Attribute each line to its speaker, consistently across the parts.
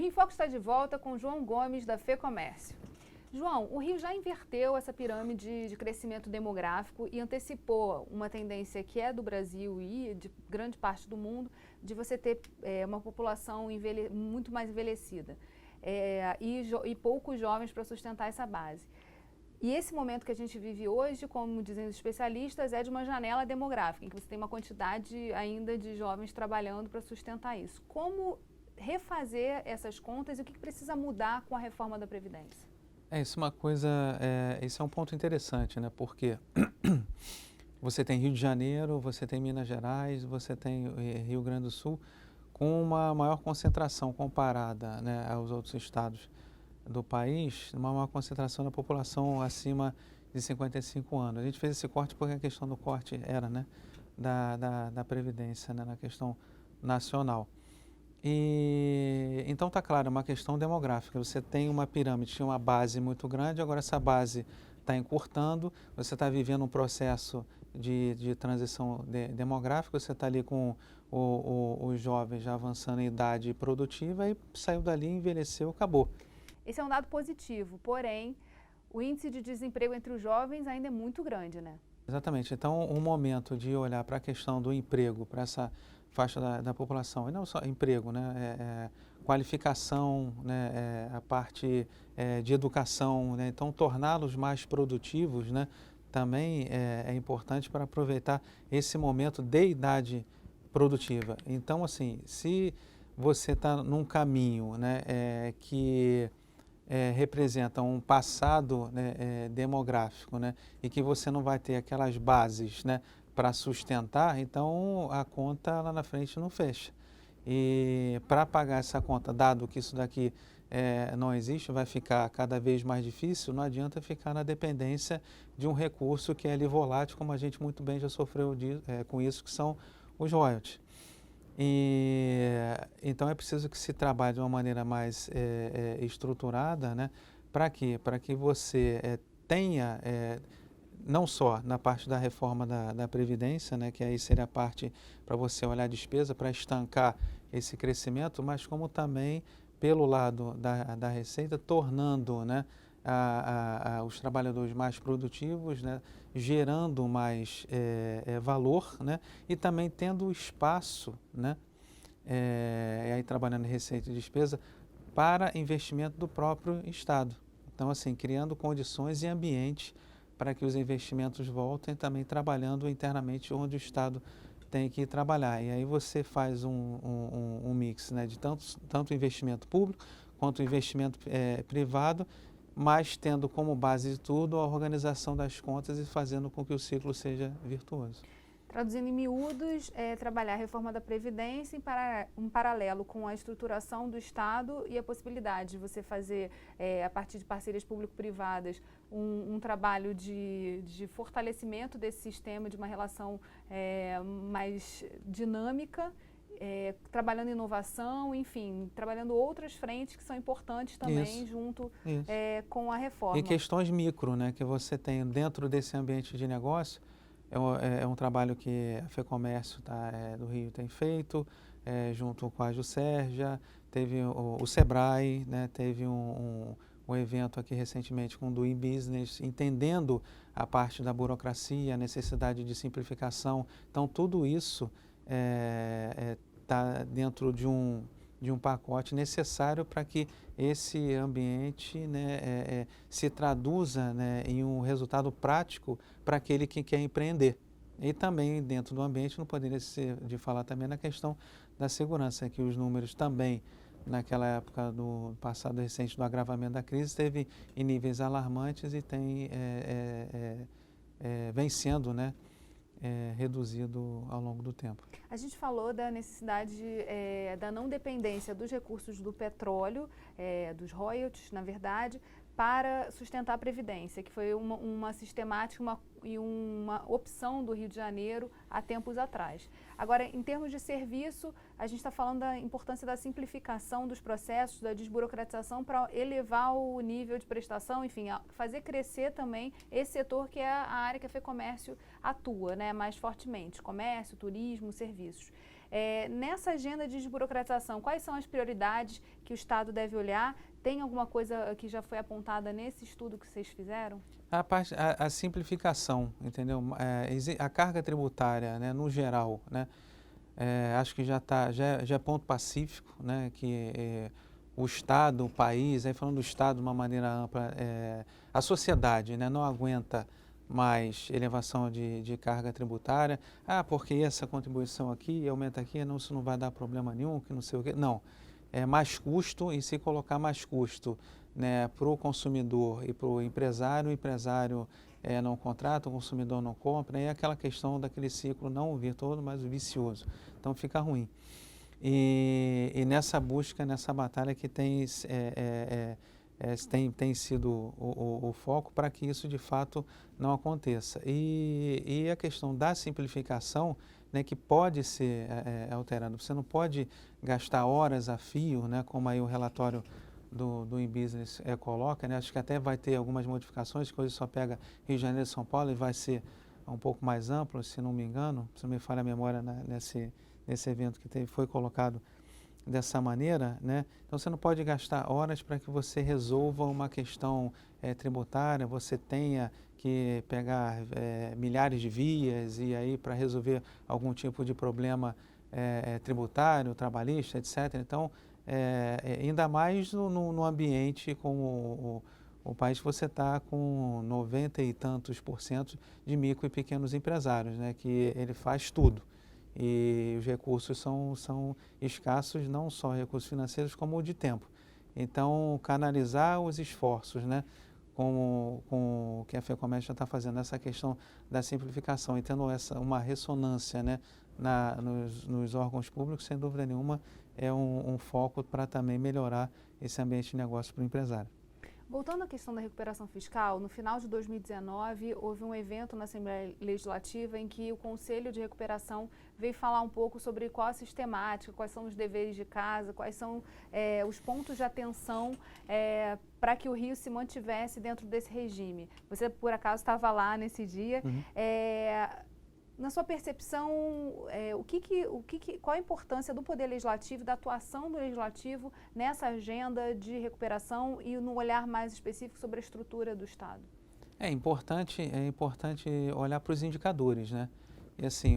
Speaker 1: Rio em Foco está de volta com João Gomes, da FEComércio. João, o Rio já inverteu essa pirâmide de crescimento demográfico e antecipou uma tendência que é do Brasil e de grande parte do mundo, de você ter uma população muito mais envelhecida e poucos jovens para sustentar essa base. E esse momento que a gente vive hoje, como dizem os especialistas, é de uma janela demográfica, em que você tem uma quantidade ainda de jovens trabalhando para sustentar isso. Como refazer essas contas e o que precisa mudar com a reforma da Previdência?
Speaker 2: Isso é um ponto interessante, né? Porque você tem Rio de Janeiro, você tem Minas Gerais, você tem Rio Grande do Sul, com uma maior concentração comparada, né, aos outros estados do país, uma maior concentração da população acima de 55 anos. A gente fez esse corte porque a questão do corte era, né, da Previdência, né, na questão nacional. E então está claro, é uma questão demográfica. Você tem uma pirâmide, tinha uma base muito grande, agora essa base está encurtando, você está vivendo um processo de transição demográfica, você está ali com os jovens já avançando em idade produtiva e saiu dali, envelheceu, acabou.
Speaker 1: Esse é um dado positivo, porém, o índice de desemprego entre os jovens ainda é muito grande, né?
Speaker 2: Exatamente. Então, o momento de olhar para a questão do emprego, para essa faixa da população, e não só emprego, né, qualificação, né, a parte de educação, né, então torná-los mais produtivos, né, também é importante para aproveitar esse momento de idade produtiva. Então, assim, se você está num caminho, né, que representa um passado, né, demográfico, né, e que você não vai ter aquelas bases, né, para sustentar, então a conta lá na frente não fecha. E para pagar essa conta, dado que isso daqui não existe, vai ficar cada vez mais difícil, não adianta ficar na dependência de um recurso que é ali volátil, como a gente muito bem já sofreu com isso, que são os royalties. Então é preciso que se trabalhe de uma maneira mais estruturada, né? Para quê? Para que você tenha, não só na parte da reforma da Previdência, né? Que aí seria a parte para você olhar a despesa, para estancar esse crescimento, mas como também pelo lado da Receita, tornando, né, os trabalhadores mais produtivos, né, gerando mais valor, né, e também tendo espaço, né, aí trabalhando em receita e despesa, para investimento do próprio Estado. Então, assim, criando condições e ambiente para que os investimentos voltem, também trabalhando internamente onde o Estado tem que trabalhar. E aí você faz um mix, né, de tanto investimento público quanto investimento privado, mas tendo como base de tudo a organização das contas e fazendo com que o ciclo seja virtuoso.
Speaker 1: Traduzindo em miúdos, trabalhar a reforma da Previdência em paralelo com a estruturação do Estado e a possibilidade de você fazer, a partir de parcerias público-privadas, um trabalho de fortalecimento desse sistema, de uma relação mais dinâmica, trabalhando inovação, enfim, trabalhando outras frentes que são importantes também junto com a reforma.
Speaker 2: E questões micro, né, que você tem dentro desse ambiente de negócio. É um trabalho que a FEComércio do Rio tem feito, junto com a Juscerja, teve o Sebrae, né, teve um evento aqui recentemente com o Doing Business, entendendo a parte da burocracia, a necessidade de simplificação. Então, tudo isso está dentro de um pacote necessário para que esse ambiente, né, se traduza, né, em um resultado prático para aquele que quer empreender. E também dentro do ambiente não poderia ser de falar também na questão da segurança, que os números também naquela época do passado recente do agravamento da crise esteve em níveis alarmantes e vem sendo, né, reduzido ao longo do tempo.
Speaker 1: A gente falou da necessidade da não dependência dos recursos do petróleo, dos royalties, na verdade, para sustentar a Previdência, que foi uma sistemática e uma opção do Rio de Janeiro há tempos atrás. Agora, em termos de serviço, a gente está falando da importância da simplificação dos processos, da desburocratização para elevar o nível de prestação, enfim, fazer crescer também esse setor que é a área que a FEComércio atua, né, mais fortemente, comércio, turismo, serviços. Nessa agenda de desburocratização, quais são as prioridades que o Estado deve olhar? Tem alguma coisa que já foi apontada nesse estudo que vocês fizeram?
Speaker 2: A simplificação, entendeu? A carga tributária, né, no geral, né, acho que já é ponto pacífico, né, que o Estado, o país, aí falando do Estado de uma maneira ampla, a sociedade, né, não aguenta mais elevação de carga tributária. Porque essa contribuição aqui aumenta aqui, não, isso não vai dar problema nenhum, que não sei o quê. Não, é mais custo, e se colocar mais custo, né, para o consumidor e para o empresário não contrata, o consumidor não compra, e aquela questão daquele ciclo não o virtuoso, mas o vicioso. Então fica ruim. E nessa busca, nessa batalha que tem sido o foco para que isso de fato não aconteça. E a questão da simplificação, né, que pode ser alterada. Você não pode gastar horas a fio, né, como aí o relatório do InBusiness coloca, né, acho que até vai ter algumas modificações, que hoje só pega Rio de Janeiro e São Paulo e vai ser um pouco mais amplo, se não me engano, se não me falha a memória, né, nesse evento que foi colocado dessa maneira, né? Então você não pode gastar horas para que você resolva uma questão tributária, você tenha que pegar milhares de vias e aí para resolver algum tipo de problema tributário, trabalhista, etc. Então, ainda mais no ambiente como o país que você está com 90 e tantos % de micro e pequenos empresários, né? Que ele faz tudo. E os recursos são escassos, não só recursos financeiros, como de tempo. Então, canalizar os esforços, né, com o que a FEComércio já está fazendo, essa questão da simplificação e tendo uma ressonância, né, nos órgãos públicos, sem dúvida nenhuma, é um foco para também melhorar esse ambiente de negócio para o empresário.
Speaker 1: Voltando à questão da recuperação fiscal, no final de 2019 houve um evento na Assembleia Legislativa em que o Conselho de Recuperação veio falar um pouco sobre qual a sistemática, quais são os deveres de casa, quais são os pontos de atenção para que o Rio se mantivesse dentro desse regime. Você, por acaso, estava lá nesse dia.
Speaker 2: Uhum.
Speaker 1: Na sua percepção, qual a importância do Poder Legislativo, da atuação do Legislativo nessa agenda de recuperação e no olhar mais específico sobre a estrutura do Estado?
Speaker 2: É importante olhar para os indicadores, né? E assim,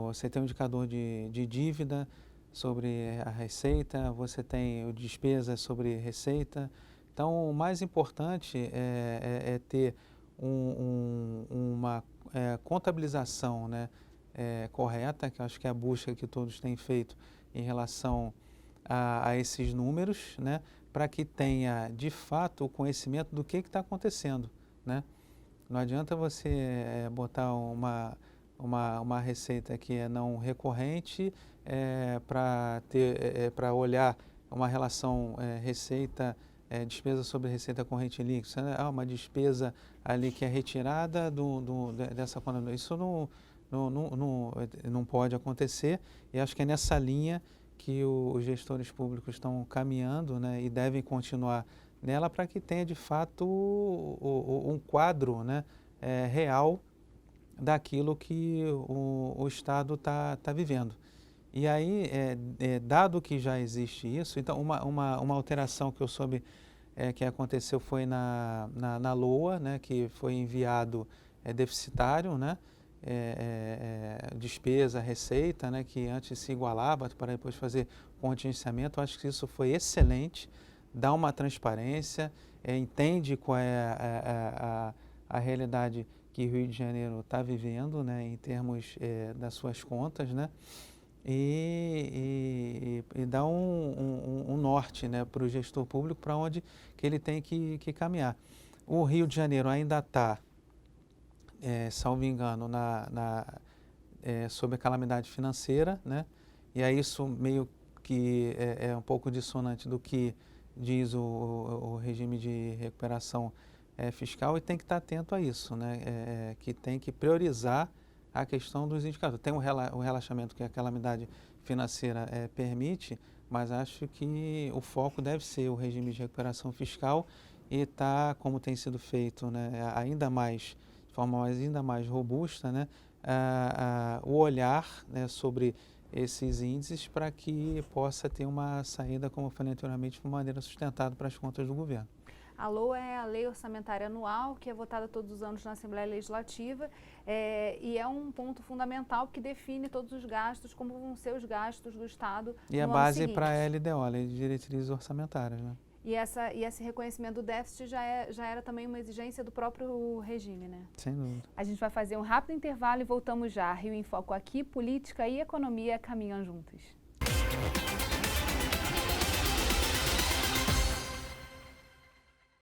Speaker 2: você tem um indicador de dívida sobre a receita, você tem o despesa sobre receita. Então, o mais importante é ter uma contabilização, né, correta, que eu acho que é a busca que todos têm feito em relação a esses números, né, para que tenha de fato o conhecimento do que está acontecendo, né? Não adianta você botar uma receita que é não recorrente para olhar uma relação despesa sobre receita corrente líquida, né? Uma despesa ali que é retirada dessa conta. Isso não pode acontecer, e acho que é nessa linha que os gestores públicos estão caminhando, né, e devem continuar nela para que tenha de fato um quadro, né, real daquilo que o Estado está vivendo. E aí, dado que já existe isso, então uma alteração que eu soube que aconteceu foi na LOA, né, que foi enviado deficitário, né, despesa, receita, né, que antes se igualava para depois fazer contingenciamento. Eu acho que isso foi excelente, dá uma transparência, entende qual é a realidade que o Rio de Janeiro está vivendo, né, em termos das suas contas, né, e dá um norte, né, para o gestor público para onde que ele tem que caminhar. O Rio de Janeiro ainda está, salvo engano, sob a calamidade financeira, né, e aí isso meio que é um pouco dissonante do que diz o regime de recuperação fiscal, e tem que estar atento a isso, né, que tem que priorizar a questão dos indicadores. Tem o relaxamento que a calamidade financeira permite, mas acho que o foco deve ser o regime de recuperação fiscal e está, como tem sido feito, né, de forma ainda mais robusta, né, o olhar, né, sobre esses índices para que possa ter uma saída, como eu falei anteriormente, de uma maneira sustentada para as contas do governo.
Speaker 1: A LOA é a Lei Orçamentária Anual, que é votada todos os anos na Assembleia Legislativa, e é um ponto fundamental que define todos os gastos, como vão ser os gastos do Estado
Speaker 2: E a
Speaker 1: no ano
Speaker 2: base
Speaker 1: seguinte.
Speaker 2: para a LDO, Lei de Diretrizes Orçamentárias, né?
Speaker 1: E esse reconhecimento do déficit já era também uma exigência do próprio regime, né?
Speaker 2: Sem dúvida.
Speaker 1: A gente vai fazer um rápido intervalo e voltamos já. Rio em Foco aqui, política e economia caminham juntos.